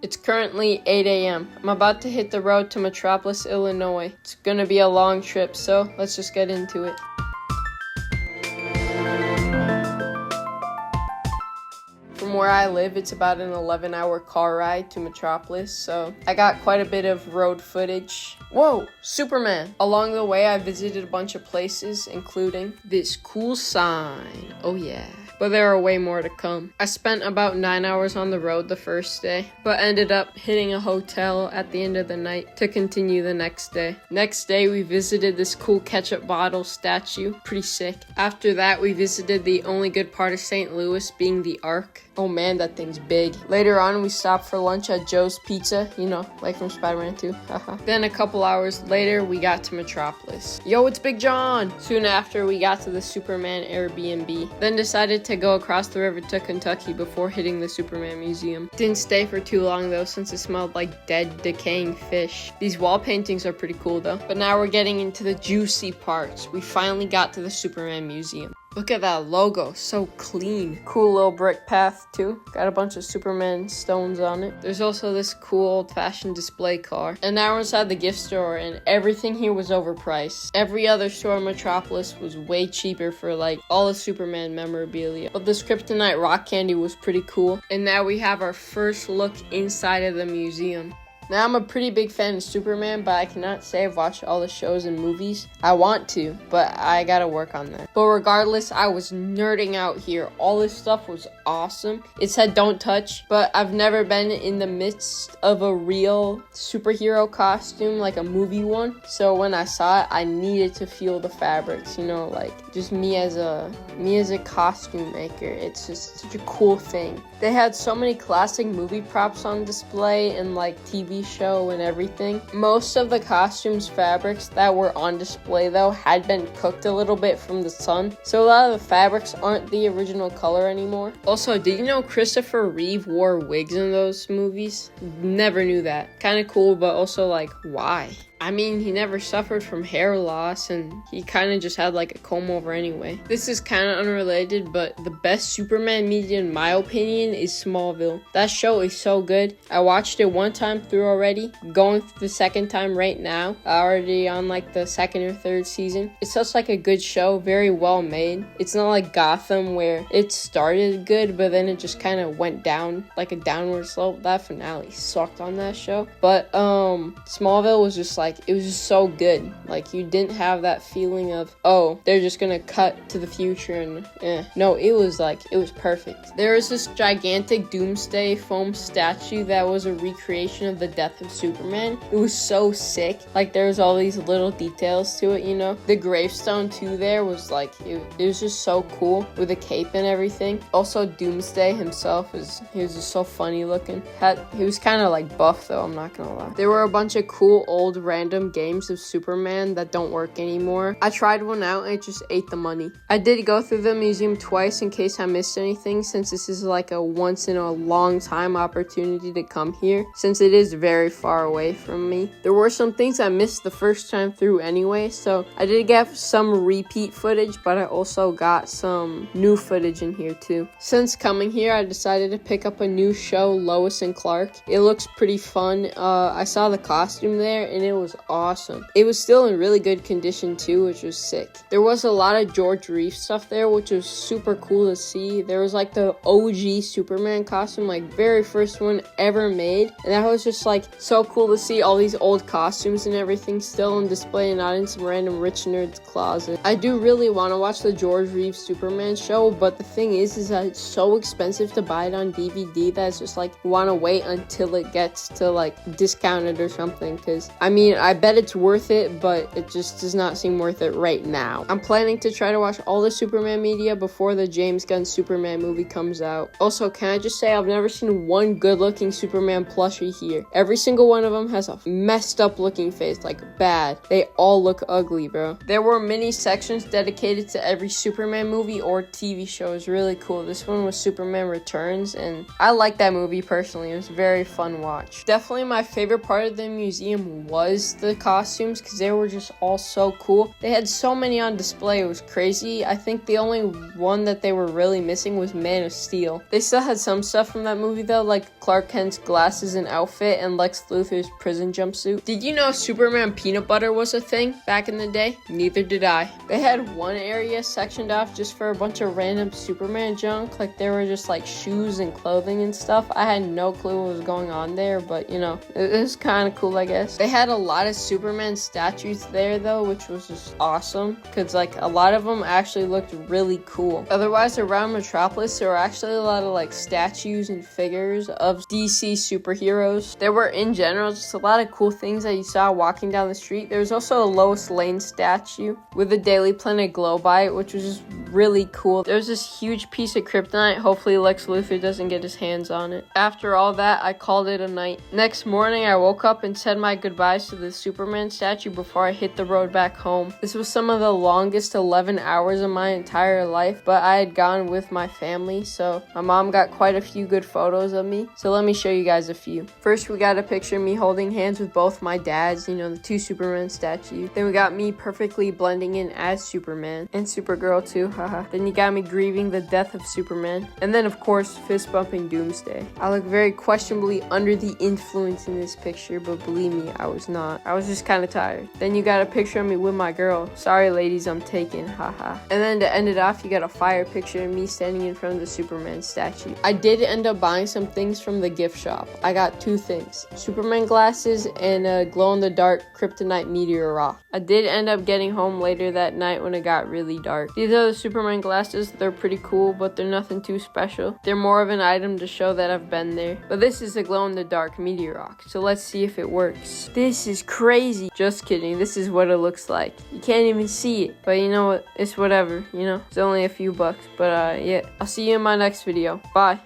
It's currently 8 a.m. I'm about to hit the road to Metropolis, Illinois. It's gonna be a long trip, so let's just get into it. From where I live, it's about an 11-hour car ride to Metropolis, so I got quite a bit of road footage. Whoa, Superman! Along the way, I visited a bunch of places, including this cool sign. Oh yeah. But there are way more to come. I spent about 9 hours on the road the first day, but ended up hitting a hotel at the end of the night to continue the next day. Next day, we visited this cool ketchup bottle statue. Pretty sick. After that, we visited the only good part of St. Louis, being the Ark. Oh man, that thing's big. Later on, we stopped for lunch at Joe's Pizza, you know, like from Spider-Man 2. Then a couple hours later, we got to Metropolis. Yo, it's Big John! Soon after, we got to the Superman Airbnb. Then decided to go across the river to Kentucky before hitting the Superman Museum. Didn't stay for too long though, since it smelled like dead, decaying fish. These wall paintings are pretty cool though. But now we're getting into the juicy parts. We finally got to the Superman Museum. Look at that logo, so clean. Cool little brick path too. Got a bunch of Superman stones on it. There's also this cool old-fashioned display car. And now we're inside the gift store, and everything here was overpriced. Every other store in Metropolis was way cheaper for like all the Superman memorabilia. But this Kryptonite rock candy was pretty cool. And now we have our first look inside of the museum. Now, I'm a pretty big fan of Superman, but I cannot say I've watched all the shows and movies. I want to, but I gotta work on that. But regardless, I was nerding out here. All this stuff was awesome. It said don't touch, but I've never been in the midst of a real superhero costume, like a movie one. So when I saw it, I needed to feel the fabrics, you know, like just me as a costume maker. It's just such a cool thing. They had so many classic movie props on display and like TV show and everything. Most of the costumes fabrics that were on display though had been cooked a little bit from the sun, so a lot of the fabrics aren't the original color anymore. Also, did you know Christopher Reeve wore wigs in those movies? Never knew that. Kind of cool, but also like, why? I mean, he never suffered from hair loss, and he kind of just had like a comb over anyway. This is kind of unrelated, but the best Superman media in my opinion is Smallville. That show is so good. I watched it one time through already, going through the second time right now. Already on like the second or third season. It's such like a good show, very well made. It's not like Gotham where it started good, but then it just kind of went down like a downward slope. That finale sucked on that show. But Smallville was just like, it was just so good. Like, you didn't have that feeling of, oh, they're just gonna cut to the future and no, it was perfect. There was this gigantic Doomsday foam statue that was a recreation of the death of Superman. It was so sick. Like, there was all these little details to it, you know. The gravestone too there was like, it was just so cool with the cape and everything. Also, Doomsday himself he was just so funny looking. He was kind of like buff though, I'm not gonna lie. There were a bunch of cool old random games of Superman that don't work anymore. I tried one out and it just ate the money. I did go through the museum twice in case I missed anything, since this is like a once in a long time opportunity to come here, since it is very far away from me. There were some things I missed the first time through anyway, so I did get some repeat footage, but I also got some new footage in here too. Since coming here, I decided to pick up a new show, Lois and Clark. It looks pretty fun. I saw the costume there and it was awesome. It was still in really good condition too, which was sick. There was a lot of George Reeves stuff there, which was super cool to see. There was like the OG Superman costume, like very first one ever made, and that was just like so cool to see all these old costumes and everything still on display and not in some random rich nerd's closet. I do really want to watch the George Reeves Superman show, but the thing is that it's so expensive to buy it on DVD that it's just like you want to wait until it gets to like discounted or something, because I mean, I bet it's worth it, but it just does not seem worth it right now. I'm planning to try to watch all the Superman media before the James Gunn Superman movie comes out. Also, can I just say I've never seen one good looking Superman plushie here. Every single one of them has a messed up looking face, like bad. They all look ugly, bro. There were mini sections dedicated to every Superman movie or TV show. It was really cool. This one was Superman Returns, and I like that movie personally. It was a very fun watch. Definitely my favorite part of the museum was missed the costumes because they were just all so cool. They had so many on display, it was crazy. I think the only one that they were really missing was Man of Steel. They still had some stuff from that movie though, like Clark Kent's glasses and outfit and Lex Luthor's prison jumpsuit. Did you know Superman peanut butter was a thing back in the day? Neither did I. They had one area sectioned off just for a bunch of random Superman junk, like there were just like shoes and clothing and stuff. I had no clue what was going on there, but you know, it was kind of cool, I guess. They had a lot of Superman statues there though, which was just awesome because like a lot of them actually looked really cool. Otherwise, around Metropolis, there were actually a lot of like statues and figures of DC superheroes. There were in general just a lot of cool things that you saw walking down the street. There was also a Lois Lane statue with a Daily Planet glow by it, which was just really cool. There was this huge piece of kryptonite. Hopefully Lex Luthor doesn't get his hands on it. After all that, I called it a night. Next morning, I woke up and said my goodbyes to the Superman statue before I hit the road back home. This was some of the longest 11 hours of my entire life, but I had gone with my family, so my mom got quite a few good photos of me. So let me show you guys a few. First, we got a picture of me holding hands with both my dads, you know, the two Superman statues. Then we got me perfectly blending in as Superman and Supergirl too, haha. Then you got me grieving the death of Superman. And then of course, fist bumping Doomsday. I look very questionably under the influence in this picture, but believe me, I was not. I was just kind of tired. Then you got a picture of me with my girl. Sorry ladies, I'm taken, haha. And then to end it off, you got a fire picture of me standing in front of the Superman statue. I did end up buying some things from the gift shop. I got two things, Superman glasses and a glow-in-the-dark kryptonite meteor rock. I did end up getting home later that night when it got really dark. These are the Superman glasses. They're pretty cool, but they're nothing too special. They're more of an item to show that I've been there. But this is a glow-in-the-dark meteor rock, so let's see if it works. This is crazy. Just kidding, this is what it looks like. You can't even see it, but you know what? It's whatever, you know? It's only a few bucks, but yeah. I'll see you in my next video. Bye.